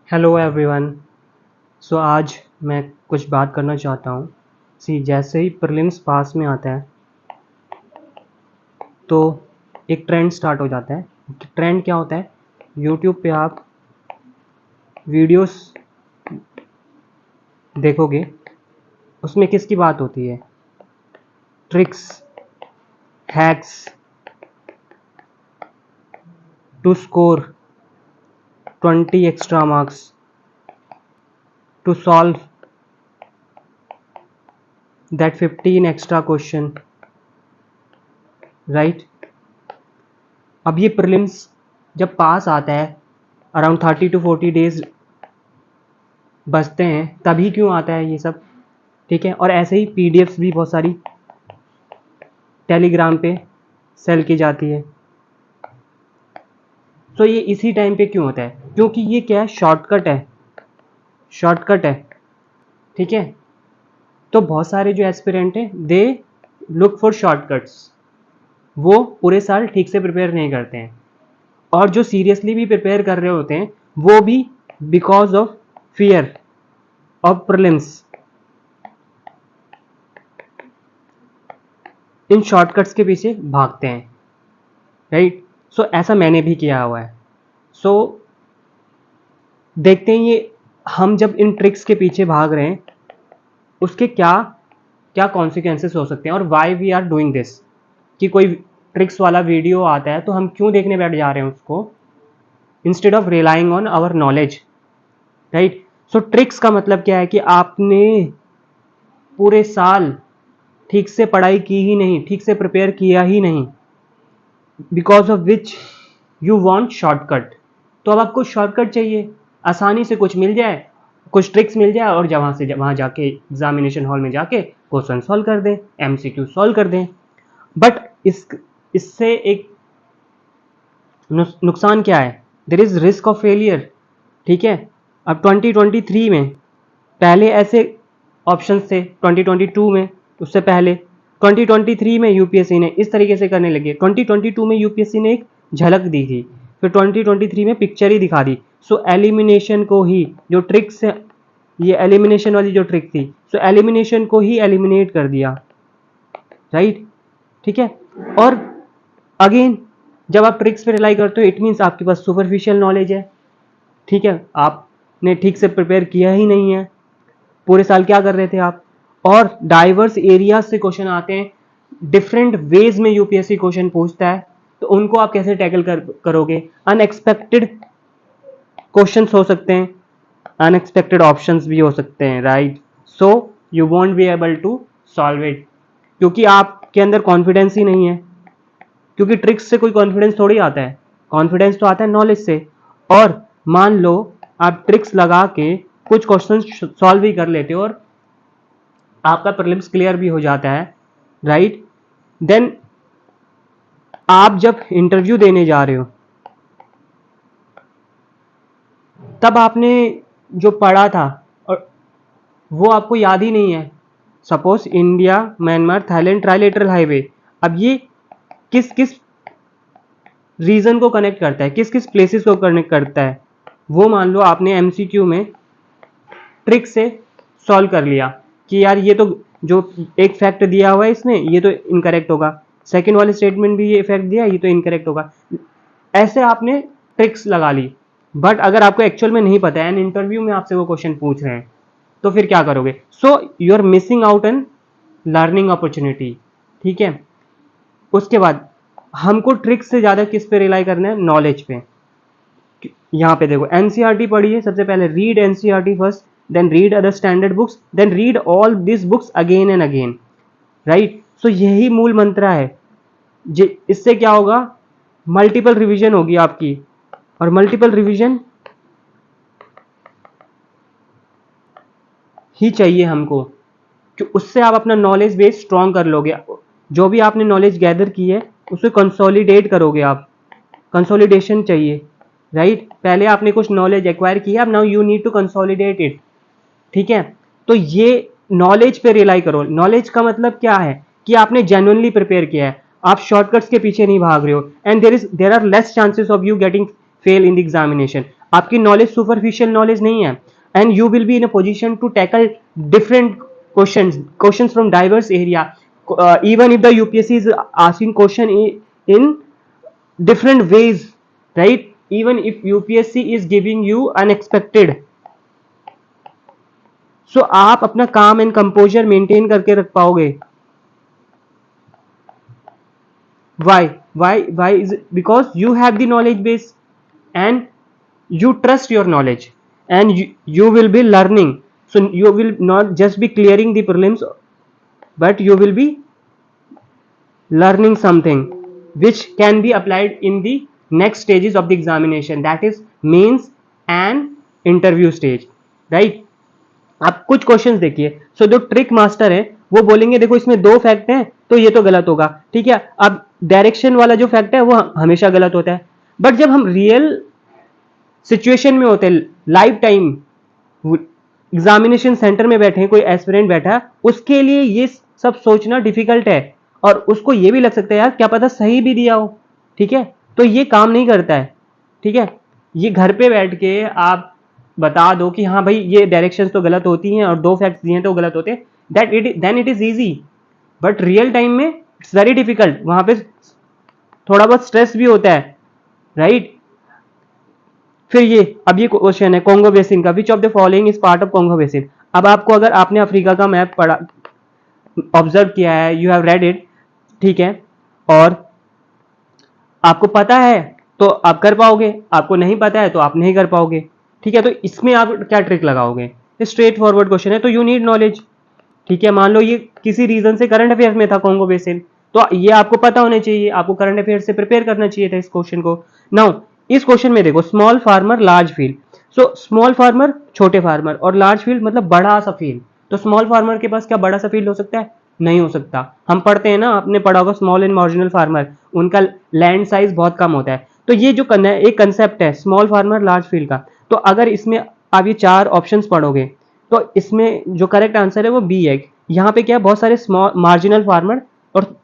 Hello everyone. सो आज मैं कुछ बात करना चाहता हूँ। जैसे ही प्रीलिम्स पास में आता है तो एक ट्रेंड स्टार्ट हो जाता है। ट्रेंड क्या होता है? यूट्यूब पे आप वीडियोस देखोगे, उसमें किसकी बात होती है? Tricks, hacks to score 20 extra marks, to solve that 15 extra question, right? अब ये प्रीलिम्स जब पास आता है, अराउंड 30 to 40 डेज बचते हैं, तभी क्यों आता है ये सब? ठीक है। और ऐसे ही पीडीएफ्स भी बहुत सारी टेलीग्राम पे सेल की जाती है। तो ये इसी टाइम पे क्यों होता है? क्योंकि ये क्या है? शॉर्टकट है। शॉर्टकट है, ठीक है। तो बहुत सारे जो एस्पिरेंट हैं, दे लुक फॉर शॉर्टकट्स। वो पूरे साल ठीक से प्रिपेयर नहीं करते हैं, और जो सीरियसली भी प्रिपेयर कर रहे होते हैं वो भी because of fear of prelims in shortcuts के पीछे भागते हैं, राइट? सो ऐसा मैंने भी किया हुआ है। सो देखते हैं ये हम जब इन ट्रिक्स के पीछे भाग रहे हैं उसके क्या क्या कॉन्सिक्वेंसेस हो सकते हैं, और why we are doing this. कि कोई ट्रिक्स वाला वीडियो आता है तो हम क्यों देखने बैठ जा रहे हैं उसको, instead of relying on our knowledge, right? So tricks का मतलब क्या है कि आपने पूरे साल ठीक से पढ़ाई की ही नहीं, ठीक से प्रिपेयर किया ही नहीं, because of which you want shortcut. तो अब आपको शॉर्टकट चाहिए, आसानी से कुछ मिल जाए, कुछ ट्रिक्स मिल जाए, और जहाँ से वहाँ जाके एग्जामिनेशन हॉल में जाके क्वेश्चन सॉल्व कर दें, एमसीक्यू सॉल्व कर दें। बट इससे एक नुकसान क्या है? There is risk of failure, ठीक है। अब 2023 में पहले ऐसे ऑप्शन थे, 2022 में, उससे पहले 2023 में यूपीएससी ने इस तरीके से करने लगे। 2022 में यूपीएससी ने एक झलक दी थी, फिर 2023 में पिक्चर ही दिखा दी। सो एलिमिनेशन को ही जो ट्रिक्स, ये एलिमिनेशन वाली जो ट्रिक थी, सो एलिमिनेशन को ही एलिमिनेट कर दिया, राइट? ठीक है। और अगेन जब आप ट्रिक्स पे रिलाई करते हो, इट मीन्स आपके पास सुपरफिशियल नॉलेज है, ठीक है। आपने ठीक से प्रिपेयर किया ही नहीं है, पूरे साल क्या कर रहे थे आप? और डाइवर्स एरिया से क्वेश्चन आते हैं, डिफरेंट वेज में यूपीएससी क्वेश्चन पूछता है, तो उनको आप कैसे टैकल करोगे? अनएक्सपेक्टेड क्वेश्चंस हो सकते हैं, अनएक्सपेक्टेड ऑप्शंस भी हो सकते हैं, right? So you won't be able to solve it, क्योंकि आपके अंदर कॉन्फिडेंस ही नहीं है। क्योंकि ट्रिक्स से कोई कॉन्फिडेंस थोड़ी आता है, कॉन्फिडेंस तो आता है नॉलेज से। और मान लो आप ट्रिक्स लगा के कुछ क्वेश्चन सॉल्व भी कर लेते हो और आपका प्रीलिम्स क्लियर भी हो जाता है, राइट? देन आप जब इंटरव्यू देने जा रहे हो, तब आपने जो पढ़ा था और वो आपको याद ही नहीं है। Suppose India Myanmar Thailand trilateral highway, अब ये किस किस रीजन को कनेक्ट करता है, किस किस प्लेसेस को कनेक्ट करता है, वो मान लो आपने एमसीक्यू में ट्रिक से सॉल्व कर लिया कि यार ये तो जो एक फैक्ट दिया हुआ है इसने, ये तो इनकरेक्ट होगा, सेकंड वाले स्टेटमेंट भी ये फैक्ट दिया, ये तो इनकरेक्ट होगा। ऐसे आपने ट्रिक्स लगा ली। बट अगर आपको एक्चुअल में नहीं पता है एंड इंटरव्यू में आपसे वो क्वेश्चन पूछ रहे हैं, तो फिर क्या करोगे? So you are missing out an learning opportunity, ठीक है। उसके बाद हमको ट्रिक्स से ज्यादा किस पे रिलाई करना है? नॉलेज पे। यहाँ पे देखो, एनसीईआरटी पढ़िए सबसे पहले, read NCERT first, then read other standard books, then read all this books again and again, right? So यही मूल मंत्र है। इससे क्या होगा? मल्टीपल रिवीजन होगी आपकी, और मल्टीपल रिवीजन ही चाहिए हमको, कि उससे आप अपना नॉलेज बेस स्ट्रॉन्ग कर लोगे। जो भी आपने नॉलेज गैदर की है उसे कंसोलिडेट करोगे आप, कंसोलिडेशन चाहिए, राइट? पहले आपने कुछ नॉलेज एक्वायर की है, अब now you need to consolidate it, ठीक है। तो ये नॉलेज पे रिलाई करो। नॉलेज का मतलब क्या है? कि आपने जेन्युइनली प्रिपेयर किया है, आप शॉर्टकट्स के पीछे नहीं भाग रहे हो, and there are less chances of you getting fail in the examination. आपकी नॉलेज सुपरफिशियल नॉलेज नहीं है, and you will be in a position to tackle different questions from diverse area. Even if the UPSC is asking question in different ways, right? Even if UPSC is giving you unexpected, so आप अपना काम and composer maintain करके रख पाओगे. Why is it? Because you have the knowledge base and you trust your knowledge, and you will be learning. So you will not just be clearing the prelims, but you will be learning something which can be applied in the next stages of the examination, that is mains and interview stage, right? आप कुछ questions देखिए. सो जो trick master है वो बोलेंगे देखो इसमें दो फैक्ट हैं तो ये तो गलत होगा, ठीक है. अब डायरेक्शन वाला जो फैक्ट है वो हमेशा गलत होता है. बट जब हम रियल सिचुएशन में होते हैं, लाइफ टाइम एग्जामिनेशन सेंटर में बैठे हैं, कोई एस्पिरेंट बैठा है, उसके लिए ये सब सोचना डिफिकल्ट है, और उसको ये भी लग सकता है यार क्या पता सही भी दिया हो, ठीक है. तो ये काम नहीं करता है, ठीक है. ये घर पे बैठ के आप बता दो कि हाँ भाई ये डायरेक्शंस तो गलत होती हैं और दो फैक्ट्स दिए हैं तो गलत होते हैं, then it is easy. But real time में इट्स वेरी डिफिकल्ट. वहां पे थोड़ा बहुत स्ट्रेस भी होता है, राइट. फिर ये अब ये क्वेश्चन है कॉन्गो बेसिन का, which of the following is part of Congo basin. अब आपको अगर आपने अफ्रीका का मैप पढ़ा ऑब्जर्व किया है, यू हैव रेड इट, ठीक है, और आपको पता है तो आप कर पाओगे, आपको नहीं पता है तो आप नहीं कर पाओगे, ठीक है. तो इसमें आप क्या ट्रिक लगाओगे? स्ट्रेट फॉरवर्ड क्वेश्चन है तो यू नीड नॉलेज, ठीक है. मान लो ये किसी रीजन से करंट अफेयर्स में था कॉन्गो बेसिन, तो ये आपको पता होना चाहिए, आपको करंट अफेयर्स से प्रिपेयर करना चाहिए था इस क्वेश्चन को. नाउ इस क्वेश्चन में देखो small farmer large field. So small farmer छोटे फार्मर और लार्ज फील्ड मतलब बड़ा सा फील्ड. तो स्मॉल फार्मर के पास क्या बड़ा सा फील्ड हो सकता है? नहीं हो सकता. हम पढ़ते हैं ना, आपने पढ़ा होगा स्मॉल एंड मार्जिनल फार्मर, उनका लैंड साइज बहुत कम होता है. तो ये जो एक कंसेप्ट है स्मॉल फार्मर लार्ज फील्ड का, तो अगर इसमें आप ये चार ऑप्शंस पढ़ोगे तो इसमें जो करेक्ट आंसर है वो बी है. यहाँ पे क्या बहुत सारे स्मॉल मार्जिनल फार्मर, और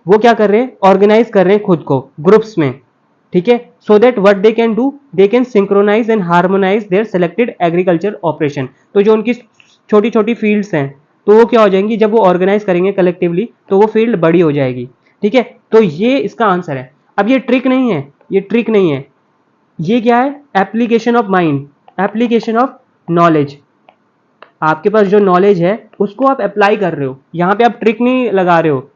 वो क्या कर रहे हैं, ऑर्गेनाइज कर रहे हैं खुद को ग्रुप्स में, ठीक है. So that what they can do, they can synchronise and harmonise their selected agriculture operation. तो जो उनकी छोटी छोटी फील्ड्स हैं तो वो क्या हो जाएंगी, जब वो ऑर्गेनाइज करेंगे कलेक्टिवली तो वो फील्ड बड़ी हो जाएगी, ठीक है. तो ये इसका आंसर है. अब ये ट्रिक नहीं है, ये ट्रिक नहीं है, ये क्या है, application of mind, application of knowledge. आपके पास जो नॉलेज है उसको आप अप्लाई कर रहे हो, यहां पे आप ट्रिक नहीं लगा रहे हो,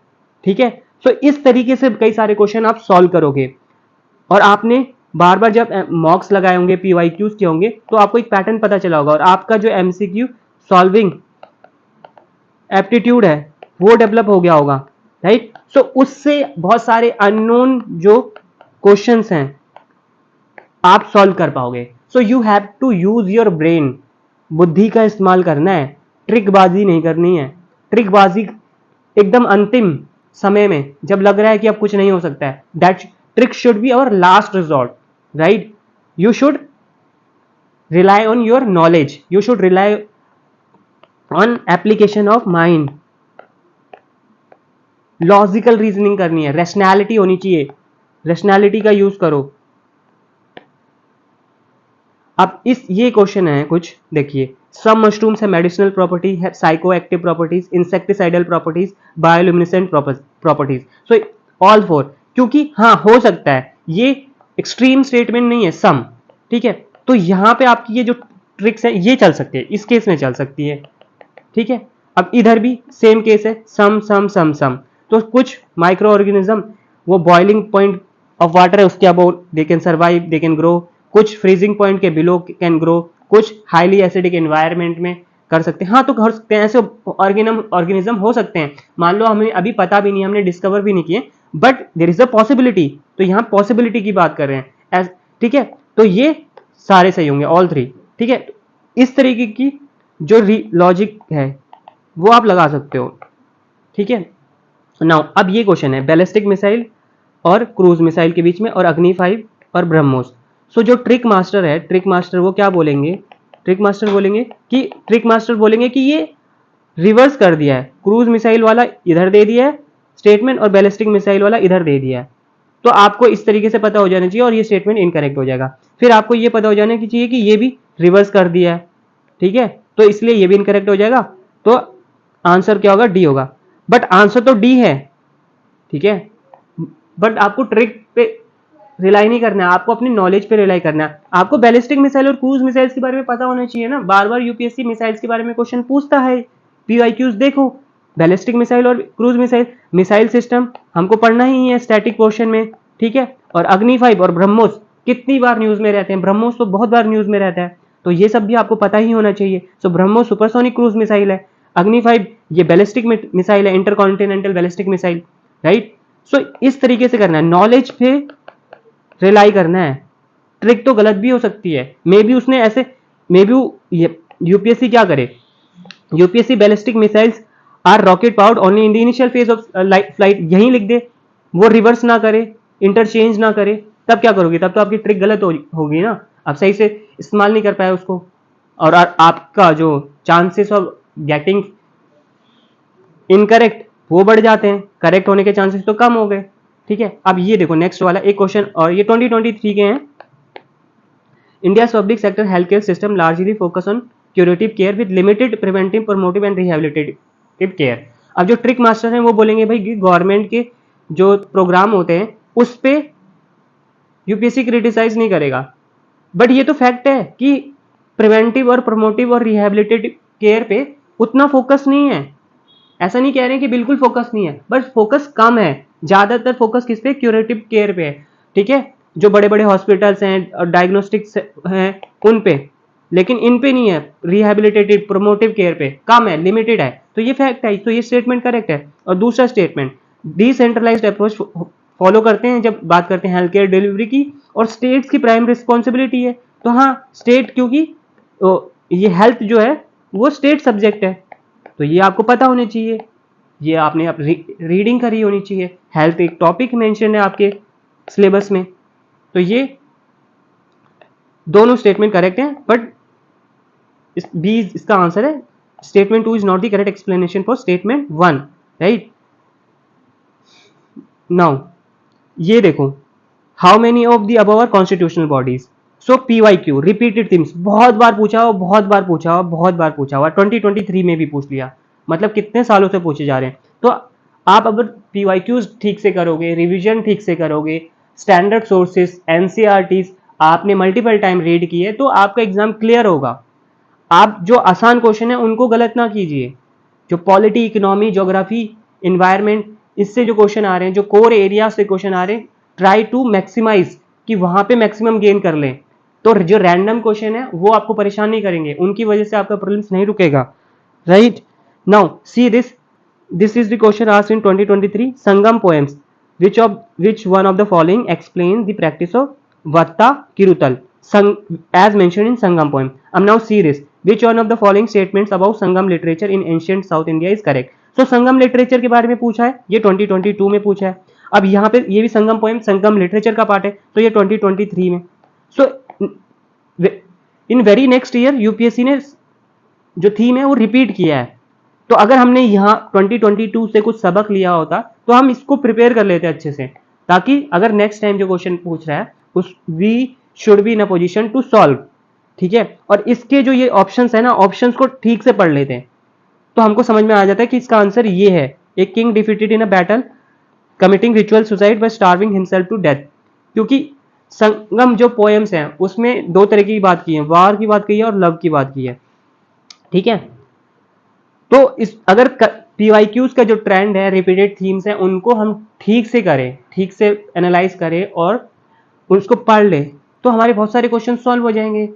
ठीक है. सो इस तरीके से कई सारे क्वेश्चन आप सॉल्व करोगे, और आपने बार बार जब मॉक्स लगाए होंगे, पीवाईक्यूज किए होंगे, तो आपको एक पैटर्न पता चला होगा, और आपका जो एमसीक्यू सॉल्विंग एप्टीट्यूड है वो डेवलप हो गया होगा, राइट. सो उससे बहुत सारे अननोन जो क्वेश्चंस हैं आप सॉल्व कर पाओगे. So you have to use your brain, बुद्धि का इस्तेमाल करना है, ट्रिकबाजी नहीं करनी है. ट्रिकबाजी एकदम अंतिम समय में जब लग रहा है कि अब कुछ नहीं हो सकता है, that trick should be our last resort, right. You should rely on your knowledge, you should rely on application of mind, logical reasoning करनी है, रैशनैलिटी होनी चाहिए, रैशनैलिटी का यूज करो. अब ये क्वेश्चन है कुछ देखिए, सम मशरूम्स है मेडिसिनल प्रॉपर्टी है, psycho active properties, insecticidal properties, bioluminescent properties. So all four, क्योंकि हाँ हो सकता है, ये एक्सट्रीम स्टेटमेंट नहीं है, सम, ठीक है. तो यहां पे आपकी ये जो ट्रिक्स है ये चल सकती है, इस केस में चल सकती है, ठीक है. अब इधर भी सेम केस है, सम सम सम सम. तो कुछ माइक्रो ऑर्गेनिज्म वो बॉइलिंग पॉइंट ऑफ वाटर है उसके about they can survive, they can grow. कुछ फ्रीजिंग पॉइंट के बिलो कैन ग्रो, कुछ हाईली एसिडिक एनवायरनमेंट में कर सकते हैं. हाँ तो कर सकते हैं, ऐसे ऑर्गेनिज्म हो सकते हैं, मान लो हमें अभी पता भी नहीं, हमने डिस्कवर भी नहीं किए, but there is a possibility. तो यहाँ पॉसिबिलिटी की बात कर रहे हैं, ठीक है. तो ये सारे सही होंगे, ऑल थ्री, ठीक है. इस तरीके की जो लॉजिक है वो आप लगा सकते हो, ठीक है. नाउ अब ये क्वेश्चन है बैलिस्टिक मिसाइल और क्रूज मिसाइल के बीच में, और अग्नि 5 और ब्रह्मोस. सो जो ट्रिक मास्टर है, ट्रिक मास्टर वो क्या बोलेंगे, ट्रिक मास्टर बोलेंगे कि ये रिवर्स कर दिया है, क्रूज मिसाइल वाला इधर दे दिया है स्टेटमेंट और बैलिस्टिक मिसाइल वाला इधर दे दिया है. तो आपको इस तरीके से पता हो जाना चाहिए और ये स्टेटमेंट इनकरेक्ट हो जाएगा. फिर आपको ये पता हो जाना कि चाहिए कि ये भी रिवर्स कर दिया है, ठीक है, तो इसलिए ये भी इनकरेक्ट हो जाएगा। तो आंसर क्या होगा, डी होगा। बट आंसर तो डी है, ठीक है, बट आपको ट्रिक पे रिलाई नहीं करना है, आपको अपनी नॉलेज पे रिलाई करना है। आपको बैलिस्टिक मिसाइल और क्रूज मिसाइल्स के बारे में पता होना चाहिए ना, बार बार यूपीएससी मिसाइल्स के बारे में क्वेश्चन पूछता है, पीवाईक्यूज देखो, बैलिस्टिक मिसाइल और क्रूज मिसाइल, मिसाइल सिस्टम हमको पढ़ना ही है स्टैटिक पोर्शन में, ठीक है। और अग्नि 5 और ब्रह्मोस कितनी बार न्यूज में रहते हैं, ब्रह्मोस तो बहुत बार न्यूज में रहता है, तो ये सब भी आपको पता ही होना चाहिए। सो ब्रह्मोस सुपरसोनिक क्रूज मिसाइल है, अग्नि 5 ये बैलिस्टिक मिसाइल है, इंटरकॉन्टिनेंटल बैलिस्टिक मिसाइल, राइट। सो इस तरीके से करना है, नॉलेज पे रिलाई करना है। ट्रिक तो गलत भी हो सकती है, मे बी उसने ऐसे, मे बी यूपीएससी क्या करे, UPSC ballistic missiles are rocket powered only in the initial phase of flight, यहीं लिख दे, वो रिवर्स ना करे, इंटरचेंज ना करे, तब क्या करोगे, तब तो आपकी ट्रिक गलत होगी ना, आप सही से इस्तेमाल नहीं कर पाए उसको, और आपका जो चांसेस ऑफ गेटिंग इनकरेक्ट वो बढ़ जाते हैं, करेक्ट होने के चांसेस तो कम हो गए, ठीक है। अब ये देखो नेक्स्ट वाला एक क्वेश्चन, और ये 2023 के हैं। India public sector health care system largely focus on curative care with limited preventive, promotive and rehabilitative care. अब जो ट्रिक मास्टर हैं वो बोलेंगे भाई गवर्नमेंट के जो प्रोग्राम होते हैं उस पे यूपीएससी क्रिटिसाइज नहीं करेगा, बट ये तो फैक्ट है कि प्रिवेंटिव और प्रमोटिव और रिहेबिलिटेटिव केयर पे उतना फोकस नहीं है। ऐसा नहीं कह रहे हैं कि बिल्कुल फोकस नहीं है, बट फोकस कम है, ज्यादातर फोकस किस पे, क्यूरेटिव केयर पे है, ठीक है, जो बड़े बड़े हॉस्पिटल्स हैं और डायग्नोस्टिक्स हैं उन पे, लेकिन इन पे नहीं है, रिहेबिलिटेटिव प्रमोटिव केयर पे कम है, लिमिटेड है, तो ये फैक्ट है, तो ये स्टेटमेंट करेक्ट है। और दूसरा स्टेटमेंट, डिसेंट्रलाइज्ड अप्रोच फॉलो करते हैं जब बात करते हैं हेल्थ केयर डिलीवरी की, और स्टेट्स की प्राइम रिस्पॉन्सिबिलिटी है, तो हाँ स्टेट, क्योंकि ये हेल्थ जो है वो स्टेट सब्जेक्ट है, तो ये आपको पता होना चाहिए, ये आपने आप रीडिंग करी होनी चाहिए, हेल्थ एक टॉपिक मेंशन है आपके सिलेबस में, तो ये दोनों स्टेटमेंट करेक्ट हैं, बट बी इसका आंसर है, statement 2 is not the correct explanation for statement 1, right. Now ये देखो, how many of the above are constitutional bodies, so PYQ repeated themes, बहुत बार पूछा हुआ, बहुत बार पूछा हुआ, बहुत बार पूछा हुआ, 2023 में भी पूछ लिया, मतलब कितने सालों से पूछे जा रहे हैं। तो आप अगर पीवाईक्यूज ठीक से करोगे, रिवीजन ठीक से करोगे, स्टैंडर्ड सोर्सेस एनसीईआरटीज आपने मल्टीपल टाइम रीड किए, तो आपका एग्जाम क्लियर होगा। आप जो आसान क्वेश्चन है उनको गलत ना कीजिए, जो पॉलिटी, इकोनॉमी, ज्योग्राफी, इन्वायरमेंट, इससे जो क्वेश्चन आ रहे हैं, जो कोर एरिया से क्वेश्चन आ रहे हैं, ट्राई टू मैक्सिमाइज कि वहां पे मैक्सिमम गेन कर लें, तो जो रैंडम क्वेश्चन है वो आपको परेशान नहीं करेंगे, उनकी वजह से आपका प्रीलिम्स नहीं रुकेगा, right. Now see this is the question asked in 2023 Sangam poems, which one of the following explain the practice of vatta kirutal as mentioned in sangam poem. Now see this, which one of the following statements about sangam literature in ancient south India is correct. So Sangam literature के बारे में पूछा है, ये 2022 में पूछा है, अब यहाँ पे ये भी संगम पोएम संगम लिटरेचर का पार्ट है, तो ये 2023 में। So in very next year UPSC ने जो थीम है वो रिपीट किया है, तो अगर हमने यहाँ 2022 से कुछ सबक लिया होता तो हम इसको प्रिपेयर कर लेते अच्छे से, ताकि अगर नेक्स्ट टाइम जो क्वेश्चन पूछ रहा है उस we should be in a position to solve, ठीक है। और इसके जो ये ऑप्शंस है ना, ऑप्शंस को ठीक से पढ़ लेते हैं तो हमको समझ में आ जाता है कि इसका आंसर ये है, a king defeated in a battle committing ritual suicide by starving himself to death, क्योंकि संगम जो पोएम्स हैं उसमें दो तरह की बात की है, वार की बात की है और लव की बात की है, ठीक है। तो इस अगर पीवाईक्यूज का जो ट्रेंड है, रिपीटेड थीम्स हैं, उनको हम ठीक से करें, ठीक से एनालाइज करें और उसको पढ़ ले, तो हमारे बहुत सारे क्वेश्चन सॉल्व हो जाएंगे,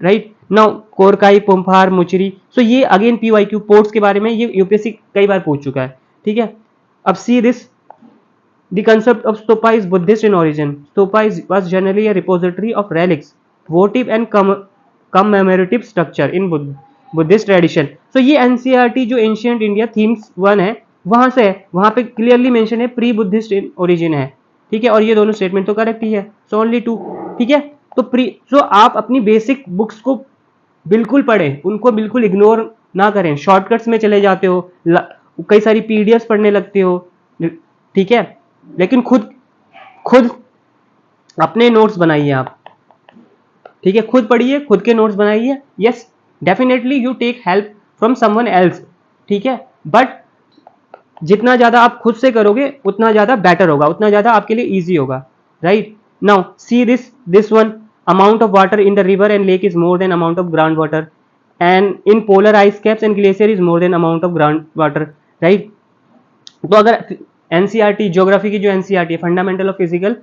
राइट। नाउ कोरकाई, पुम्फार, मुचरी, सो ये अगेन पीवाईक्यू पोर्ट्स के बारे में ये यूपीएससी कई बार पूछ चुका है, ठीक है। अब see this, the concept of stupa is Buddhist in origin, stupa was generally a repository of relics, votive and commemorative structure in Buddhist tradition. So ये एनसीईआरटी जो एंशिएंट इंडिया थीम्स 1 है वहां से है, वहां पे क्लियरली मेंशन है प्री बुद्धिस्ट ओरिजिन है, ठीक है, और ये दोनों स्टेटमेंट तो करेक्ट ही है, सो ओनली 2, ठीक है। तो आप अपनी बेसिक बुक्स को बिल्कुल पढ़ें, उनको बिल्कुल इग्नोर ना करें, शॉर्टकट्स में चले जाते हो, कई सारी पीडीएफ पढ़ने लगते हो, ठीक है, लेकिन खुद अपने नोट्स बनाइए आप, ठीक है, खुद पढ़िए, खुद के नोट्स बनाइए। Yes, definitely you take help from someone else, ठीक है, बट जितना ज्यादा आप खुद से करोगे उतना ज्यादा बेटर होगा, उतना ज्यादा आपके लिए ईजी होगा, right. Now see this one, amount of water in the river and lake is more than amount of groundwater, and in polar ice caps and glacier is more than amount of groundwater, right। तो अगर NCERT geography की जो NCERT है, fundamental of physical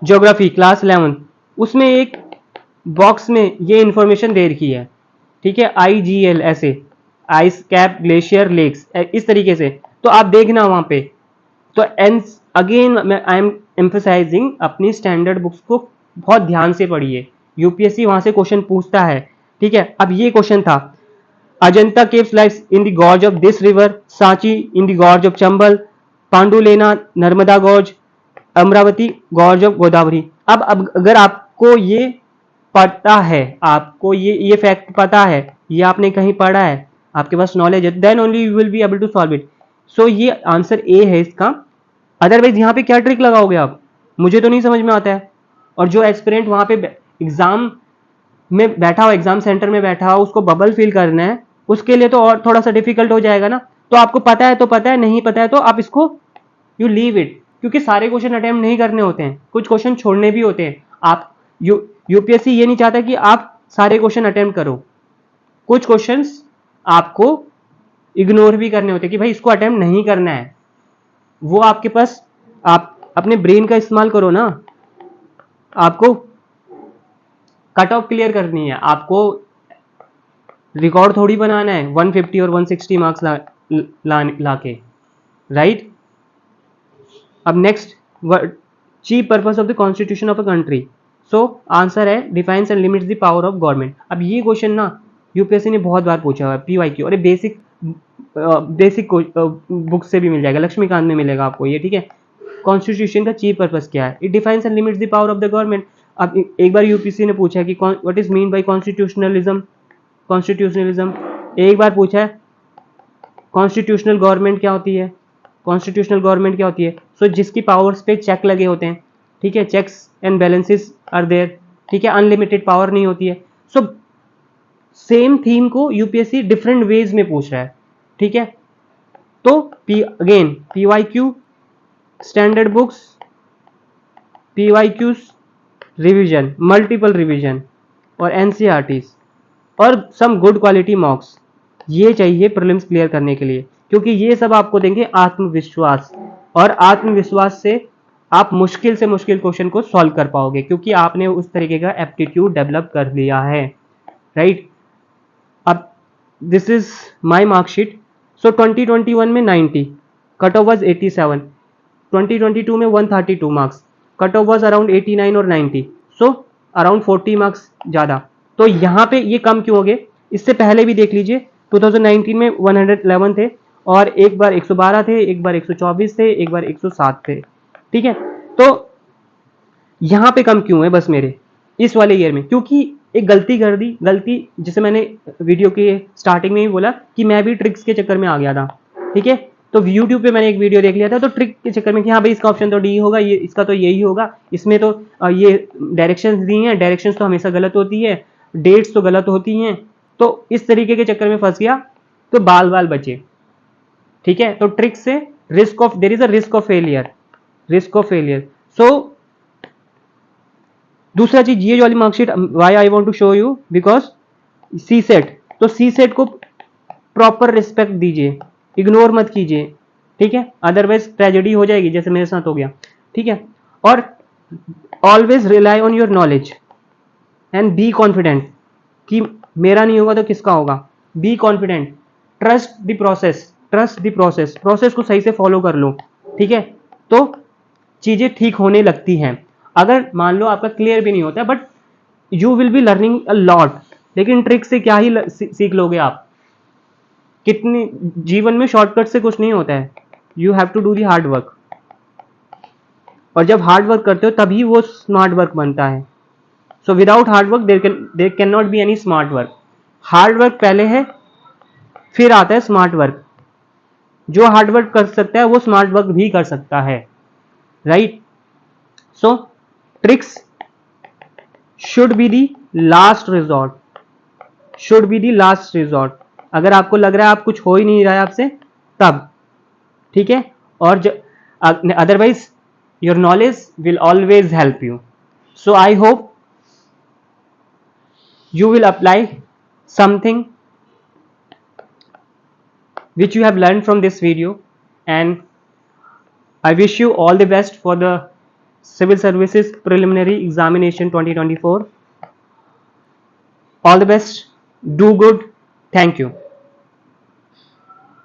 geography class 11, उसमें एक box में ये information दे रखी है, ठीक है, IGL ऐसे, आइस कैप ग्लेशियर लेक्स, इस तरीके से, तो आप देखना वहां पे। तो अगेन आई एम एम्फसाइजिंग, अपनी स्टैंडर्ड बुक्स को बहुत ध्यान से पढ़िए, यूपीएससी वहां से क्वेश्चन पूछता है, ठीक है। अब ये क्वेश्चन था, Ajanta caves lies in the gorge of this river, Sanchi in the gorge of Chambal, Pandulena Narmada gorge, Amaravati gorge of Godavari. अब अगर आपको ये पता है, आपको ये फैक्ट पता है, ये आपने कहीं पढ़ा है, आपके पास नॉलेज है, then only you will be able to solve it. So ये आंसर ए है इसका। अदरवाइज यहाँ पे क्या ट्रिक लगाओगे आप, मुझे तो नहीं समझ में आता है। और जो एक्सपेरेंट वहां पे एग्जाम में बैठा हो, एग्जाम सेंटर में बैठा हो, उसको बबल फील करना है, उसके लिए तो और थोड़ा सा डिफिकल्ट हो जाएगा ना। तो आपको पता है तो पता है, नहीं पता है तो आप इसको यू लीव इट, क्योंकि सारे क्वेश्चन अटेम्प्ट नहीं करने होते हैं, कुछ क्वेश्चन छोड़ने भी होते हैं। आप यूपीएससी ये नहीं चाहता कि आप सारे क्वेश्चन अटेम्प्ट करो, कुछ क्वेश्चंस आपको इग्नोर भी करने होते हैं कि भाई इसको अटेम्प्ट नहीं करना है। वो आपके पास, आप अपने ब्रेन का इस्तेमाल करो ना, आपको कट ऑफ क्लियर करनी है, आपको रिकॉर्ड थोड़ी बनाना है 150 और 160 मार्क्स लाके, राइट। अब next, chief purpose of the constitution of a country. So answer है defines and limits the power of government. अब ये क्वेश्चन ना यूपीएससी ने बहुत बार पूछा हुआ है, पीवाईक्यू, और बेसिक बुक से भी मिल जाएगा, लक्ष्मीकांत में मिलेगा आपको ये, ठीक है। कॉन्स्टिट्यूशन का चीफ पर्पस क्या है, it defines and limits the power of the government. अब एक बार यूपीएससी ने पूछा कि what is mean by constitutionalism, एक बार पूछा है कॉन्स्टिट्यूशनल गवर्नमेंट क्या होती है, कॉन्स्टिट्यूशनल गवर्नमेंट क्या होती है। सो जिसकी पावर्स पे चेक लगे होते हैं, ठीक है, checks and balances are there, ठीक है, अनलिमिटेड पावर नहीं होती है। सो सेम थीम को यूपीएससी डिफरेंट वेज में पूछ रहा है, ठीक है। तो again PYQ, standard books, PYQs revision, multiple revision, और एनसीईआरटीज, और सम गुड क्वालिटी मॉक्स, ये चाहिए प्रीलिम्स क्लियर करने के लिए, क्योंकि ये सब आपको देंगे आत्मविश्वास, और आत्मविश्वास से आप मुश्किल से मुश्किल क्वेश्चन को सॉल्व कर पाओगे, क्योंकि आपने उस तरीके का एप्टीट्यूड डेवलप कर लिया है, राइट। अब दिस इज माय मार्कशीट। सो 2021 में 90, कट ऑफ वाज 87, 2022 में 132 marks, cut off was around 89 और 90, सो अराउंड 40 मार्क्स ज़्यादा। तो यहाँ पे ये कम क्यों हो गए, इससे पहले भी देख लीजिए, 2019 में 111 थे, और एक बार 112 थे, एक बार 124 थे, एक बार 107 थे, ठीक है। तो यहाँ पे कम क्यों है बस मेरे इस वाले ईयर में, क्योंकि एक गलती कर दी, गलती जैसे मैंने वीडियो के स्टार्टिंग में ही बोला कि मैं भी ट्रिक्स के चक्कर में आ गया था, ठीक है। तो यूट्यूब पे मैंने एक वीडियो देख लिया था, तो ट्रिक के चक्कर में कि हाँ भाई इसका ऑप्शन तो डी होगा, ये इसका तो यही होगा, इसमें तो ये डायरेक्शंस दी हैं, डायरेक्शंस तो हमेशा गलत होती है, डेट्स तो गलत होती हैं, तो इस तरीके के चक्कर में फंस गया, तो बाल बाल बचे, ठीक है। तो ट्रिक से risk of, there is a risk of failure, risk of failure. So दूसरा चीज ये वाली marksheet why I want to show you, because C set, तो सी सेट को प्रॉपर रिस्पेक्ट दीजिए, इग्नोर मत कीजिए, ठीक है, अदरवाइज ट्रेजेडी हो जाएगी जैसे मेरे साथ हो गया, ठीक है। और always rely on your knowledge and be confident, कि मेरा नहीं होगा तो किसका होगा, be confident, trust the process, trust the process, process को सही से फॉलो कर लो, ठीक है। तो चीजें ठीक होने लगती हैं। अगर मान लो आपका क्लियर भी नहीं होता, but you will be learning a lot, लेकिन ट्रिक से क्या ही सीख लोगे आप, कितनी, जीवन में शॉर्टकट से कुछ नहीं होता है, you have to do the hard work, और जब हार्ड वर्क करते हो तभी वो स्मार्ट वर्क बनता है। So without hard work there can not be any smart work. Hard work पहले है, फिर आता है स्मार्ट वर्क। जो हार्ड वर्क कर सकता है वो स्मार्ट वर्क भी कर सकता है, right. So tricks should be the last resort, should be the last resort. अगर आपको लग रहा है आप कुछ हो ही नहीं रहा है आपसे, तब, ठीक है। और otherwise your knowledge will always help you. So I hope you will apply something which you have learned from this video, and I wish you all the best for the civil services preliminary examination 2024. All the best, do good, thank you.